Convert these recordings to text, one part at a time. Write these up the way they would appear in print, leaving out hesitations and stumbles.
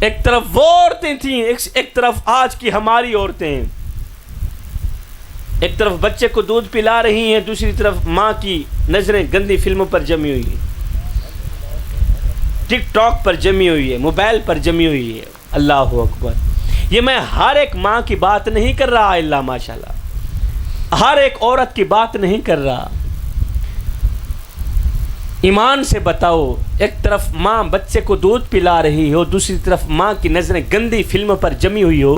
ایک طرف وہ عورتیں تھیں، ایک طرف آج کی ہماری عورتیں. ایک طرف بچے کو دودھ پلا رہی ہیں، دوسری طرف ماں کی نظریں گندی فلموں پر جمی ہوئی ہیں، ٹک ٹاک پر جمی ہوئی ہے، موبائل پر جمی ہوئی ہے. اللہ اکبر. یہ میں ہر ایک ماں کی بات نہیں کر رہا، اللہ ماشاءاللہ، ہر ایک عورت کی بات نہیں کر رہا. ایمان سے بتاؤ، ایک طرف ماں بچے کو دودھ پلا رہی ہو، دوسری طرف ماں کی نظریں گندی فلموں پر جمی ہوئی ہو،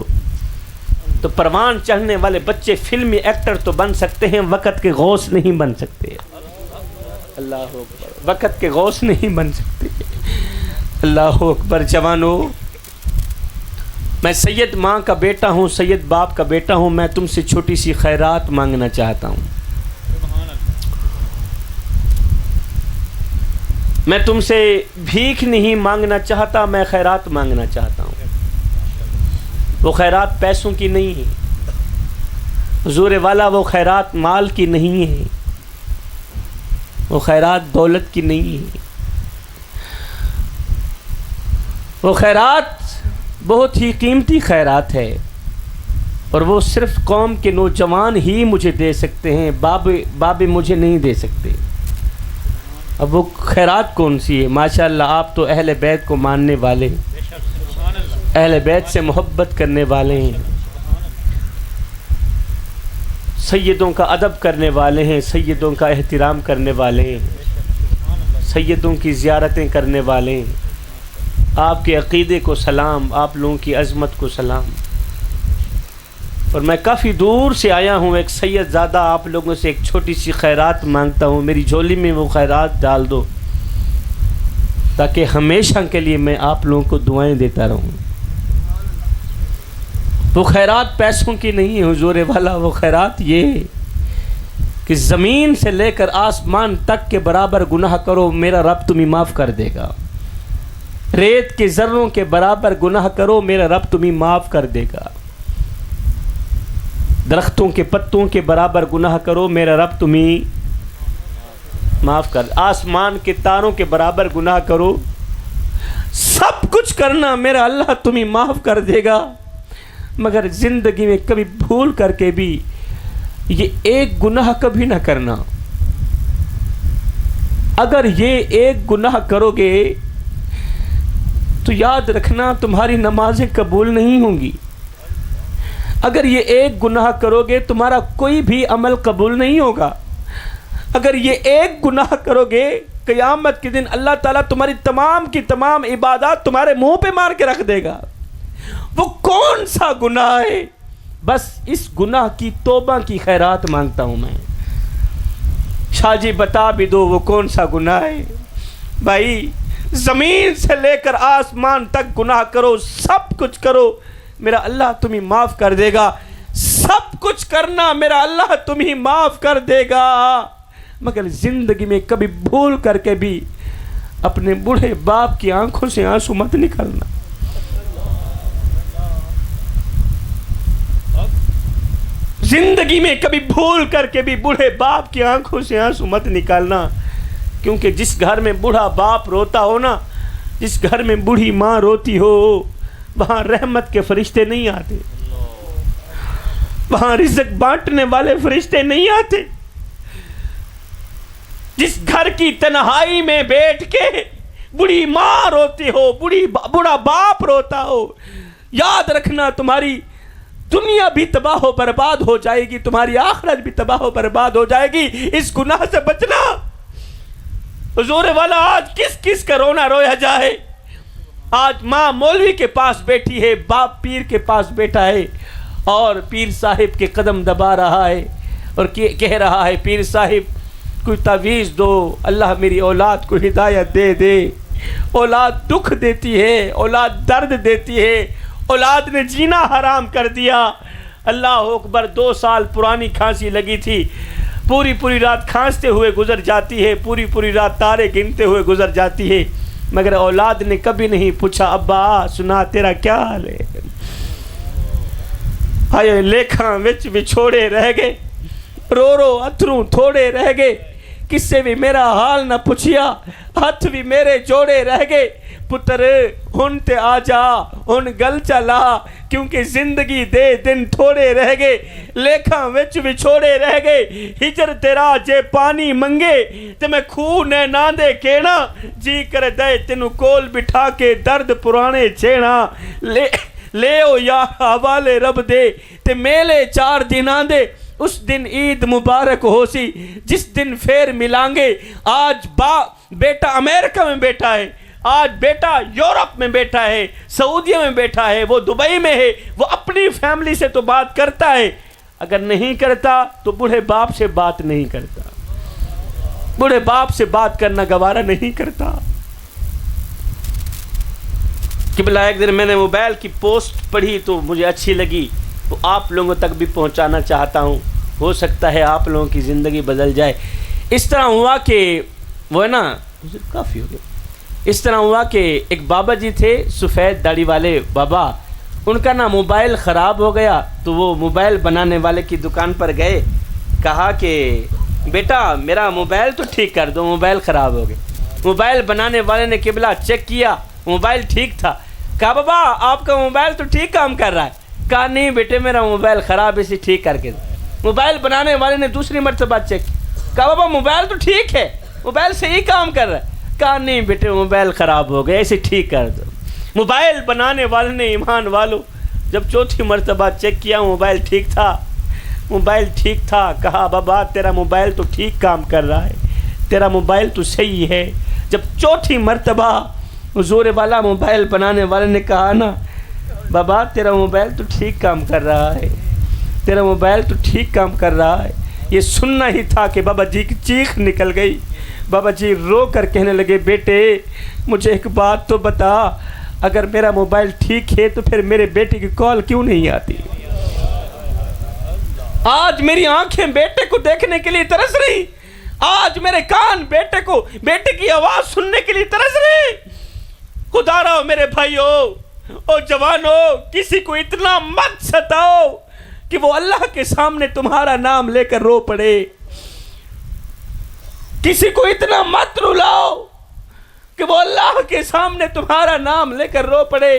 تو پروان چڑھنے والے بچے فلمی ایکٹر تو بن سکتے ہیں، وقت کے غوث نہیں بن سکتے. اللہ اکبر. وقت کے غوث نہیں بن سکتے. اللہ اکبر. جوانو، میں سید ماں کا بیٹا ہوں، سید باپ کا بیٹا ہوں. میں تم سے چھوٹی سی خیرات مانگنا چاہتا ہوں. میں تم سے بھیک نہیں مانگنا چاہتا، میں خیرات مانگنا چاہتا ہوں. وہ خیرات پیسوں کی نہیں ہے حضور والا، وہ خیرات مال کی نہیں ہے، وہ خیرات دولت کی نہیں ہے. وہ خیرات بہت ہی قیمتی خیرات ہے، اور وہ صرف قوم کے نوجوان ہی مجھے دے سکتے ہیں، بابے مجھے نہیں دے سکتے. اب وہ خیرات کون سی ہے؟ ماشاءاللہ آپ تو اہل بیت کو ماننے والے ہیں، اہل بیت سے محبت کرنے والے ہیں، سیدوں کا ادب کرنے والے ہیں، سیدوں کا احترام کرنے والے ہیں، سیدوں کی زیارتیں کرنے والے ہیں. آپ کے عقیدے کو سلام، آپ لوگوں کی عظمت کو سلام. اور میں کافی دور سے آیا ہوں، ایک سید زادہ آپ لوگوں سے ایک چھوٹی سی خیرات مانگتا ہوں. میری جھولی میں وہ خیرات ڈال دو تاکہ ہمیشہ کے لیے میں آپ لوگوں کو دعائیں دیتا رہوں. وہ خیرات پیسوں کی نہیں ہے حضور والا، وہ خیرات یہ ہے کہ زمین سے لے کر آسمان تک کے برابر گناہ کرو، میرا رب تمہیں معاف کر دے گا. ریت کے ذروں کے برابر گناہ کرو، میرا رب تمہیں معاف کر دے گا. درختوں کے پتوں کے برابر گناہ کرو، میرا رب تمہیں معاف کر. آسمان کے تاروں کے برابر گناہ کرو، سب کچھ کرنا، میرا اللہ تمہیں معاف کر دے گا. مگر زندگی میں کبھی بھول کر کے بھی یہ ایک گناہ کبھی نہ کرنا. اگر یہ ایک گناہ کرو گے تو یاد رکھنا تمہاری نمازیں قبول نہیں ہوں گی. اگر یہ ایک گناہ کرو گے تمہارا کوئی بھی عمل قبول نہیں ہوگا. اگر یہ ایک گناہ کرو گے قیامت کے دن اللہ تعالیٰ تمہاری تمام کی تمام عبادات تمہارے منہ پہ مار کے رکھ دے گا. وہ کون سا گناہ ہے؟ بس اس گناہ کی توبہ کی خیرات مانگتا ہوں میں. شاہ جی بتا بھی دو وہ کون سا گناہ ہے. بھائی زمین سے لے کر آسمان تک گناہ کرو، سب کچھ کرو، میرا اللہ تمہیں معاف کر دے گا. سب کچھ کرنا، میرا اللہ تمہیں معاف کر دے گا. مگر زندگی میں کبھی بھول کر کے بھی اپنے بوڑھے باپ کی آنکھوں سے آنسو مت نکالنا. زندگی میں کبھی بھول کر کے بھی بوڑھے باپ کی آنکھوں سے آنسو مت نکالنا. کیونکہ جس گھر میں بوڑھا باپ روتا ہو نا، جس گھر میں بوڑھی ماں روتی ہو، وہاں رحمت کے فرشتے نہیں آتے، وہاں رزق بانٹنے والے فرشتے نہیں آتے. جس گھر کی تنہائی میں بیٹھ کے بوڑھی ماں روتی ہو، بوڑھا باپ روتا ہو، یاد رکھنا تمہاری دنیا بھی تباہ و برباد ہو جائے گی، تمہاری آخرت بھی تباہ و برباد ہو جائے گی. اس گناہ سے بچنا. حضور والا آج کس کس کا رونا رویا جائے. آج ماں مولوی کے پاس بیٹھی ہے، باپ پیر کے پاس بیٹھا ہے، اور پیر صاحب کے قدم دبا رہا ہے اور کہہ رہا ہے پیر صاحب کوئی تعویذ دو، اللہ میری اولاد کو ہدایت دے دے. اولاد دکھ دیتی ہے، اولاد درد دیتی ہے، اولاد نے جینا حرام کر دیا. اللہ اکبر. 2 سال پرانی کھانسی لگی تھی، پوری رات کھانستے ہوئے گزر جاتی ہے، پوری رات تارے گنتے ہوئے گزر جاتی ہے. مگر اولاد نے کبھی نہیں پوچھا ابا سنا تیرا کیا حال ہے. آئے لیکھاں وچ وچھوڑے رہ گئے، رو اتھروں تھوڑے رہ گئے. کس سے بھی میرا حال نہ پوچھیا، ہاتھ بھی میرے جوڑے رہ گئے. پتر ہن تے آ جا ہن گل چلا کیونکہ زندگی دے دن تھوڑے رہ گئے لیکھاں وچ وچھوڑے رہ گئے ہجر تیرا جے پانی منگے تے میں کھو نے نہ دے کینا جی کر دے تینو کول بٹھا کے درد پرانے چھینا لے او یا حوالے رب دے تے میلے 4 دناں دے اس دن عید مبارک ہو سی جس دن پھر ملائیں گے آج بیٹا امریکہ میں بیٹھا ہے آج بیٹا یورپ میں بیٹھا ہے سعودیہ میں بیٹھا ہے وہ دبئی میں ہے وہ اپنی فیملی سے تو بات کرتا ہے اگر نہیں کرتا تو بوڑھے باپ سے بات نہیں کرتا بوڑھے باپ سے بات کرنا گوارا نہیں کرتا قبلہ ایک دن میں نے موبائل کی پوسٹ پڑھی تو مجھے اچھی لگی تو آپ لوگوں تک بھی پہنچانا چاہتا ہوں ہو سکتا ہے آپ لوگوں کی زندگی بدل جائے اس طرح ہوا کہ وہ ہے نا کافی ہو گیا اس طرح ہوا کہ ایک بابا جی تھے سفید داڑھی والے بابا ان کا نا موبائل خراب ہو گیا تو وہ موبائل بنانے والے کی دکان پر گئے کہا کہ بیٹا میرا موبائل تو ٹھیک کر دو موبائل خراب ہو گیا موبائل بنانے والے نے قبلہ چیک کیا موبائل ٹھیک تھا کہا بابا آپ کا موبائل تو ٹھیک کام کر رہا ہے کہا نہیں بیٹے میرا موبائل خراب ہے اسے ٹھیک کر کے موبائل بنانے والے نے دوسری مرتبہ چیک کہا بابا موبائل تو ٹھیک ہے موبائل صحیح کام کر رہا ہے کہا نہیں بیٹے موبائل خراب ہو گیا اسے ٹھیک کر دو موبائل بنانے والے نے ایمان والو جب چوتھی مرتبہ چیک کیا موبائل ٹھیک تھا کہا بابا تیرا موبائل تو ٹھیک کام کر رہا ہے تیرا موبائل تو صحیح ہے جب چوتھی مرتبہ حضور والا موبائل بنانے والے نے کہا نا بابا تیرا موبائل تو ٹھیک کام کر رہا ہے تیرا موبائل تو ٹھیک کام کر رہا ہے یہ سننا ہی تھا کہ بابا جی کی چیخ نکل گئی بابا جی رو کر کہنے لگے بیٹے مجھے ایک بات تو بتا اگر میرا موبائل ٹھیک ہے تو پھر میرے بیٹے کی کال کیوں نہیں آتی آج میری آنکھیں بیٹے کو دیکھنے کے لیے ترس رہی آج میرے کان بیٹے کی آواز سننے کے لیے ترس رہے خدا رہو میرے بھائیو او جوانو کسی کو اتنا مت ستاؤ کہ وہ اللہ کے سامنے تمہارا نام لے کر رو پڑے کسی کو اتنا مت رلاؤ کہ وہ اللہ کے سامنے تمہارا نام لے کر رو پڑے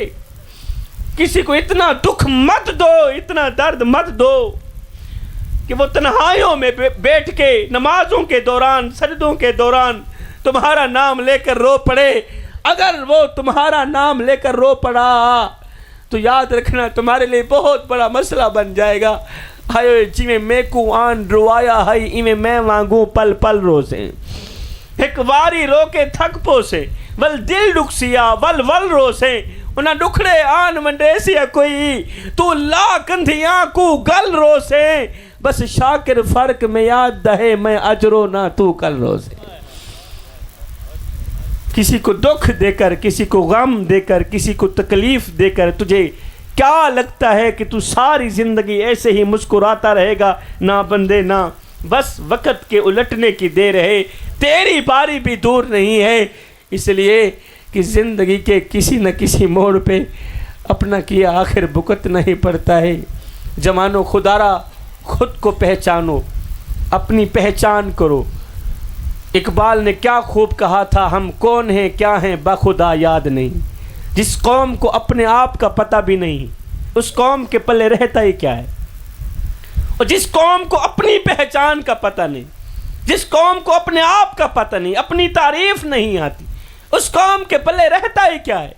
کسی کو اتنا دکھ مت دو اتنا درد مت دو کہ وہ تنہائیوں میں بیٹھ کے نمازوں کے دوران سجدوں کے دوران تمہارا نام لے کر رو پڑے اگر وہ تمہارا نام لے کر رو پڑا تو یاد رکھنا تمہارے لیے بہت بڑا مسئلہ بن جائے گا ہائے جی میں کو آن روایا ہائی ایویں میں وانگوں پل پل روزیں ایک واری رو کے تھک پوسے ول دل ڈکسیا ول ول روسیں انہاں ڈکھڑے آن منڈیسیا کوئی تو لا کندھیاں کو گل روسیں بس شاکر فرق میں یاد دہے میں اجرو نہ تو کل روزیں کسی کو دکھ دے کر کسی کو غم دے کر کسی کو تکلیف دے کر تجھے کیا لگتا ہے کہ تو ساری زندگی ایسے ہی مسکراتا رہے گا نہ بندے نہ بس وقت کے الٹنے کی دیر ہے تیری باری بھی دور نہیں ہے اس لیے کہ زندگی کے کسی نہ کسی موڑ پہ اپنا کیا آخر بھگتنا ہی پڑتا ہے جوانو خدا را خود کو پہچانو اپنی پہچان کرو اقبال نے کیا خوب کہا تھا ہم کون ہیں کیا ہیں بخدا یاد نہیں جس قوم کو اپنے آپ کا پتہ بھی نہیں اس قوم کے پلے رہتا ہی کیا ہے اور جس قوم کو اپنی پہچان کا پتہ نہیں جس قوم کو اپنے آپ کا پتہ نہیں اپنی تعریف نہیں آتی اس قوم کے پلے رہتا ہی کیا ہے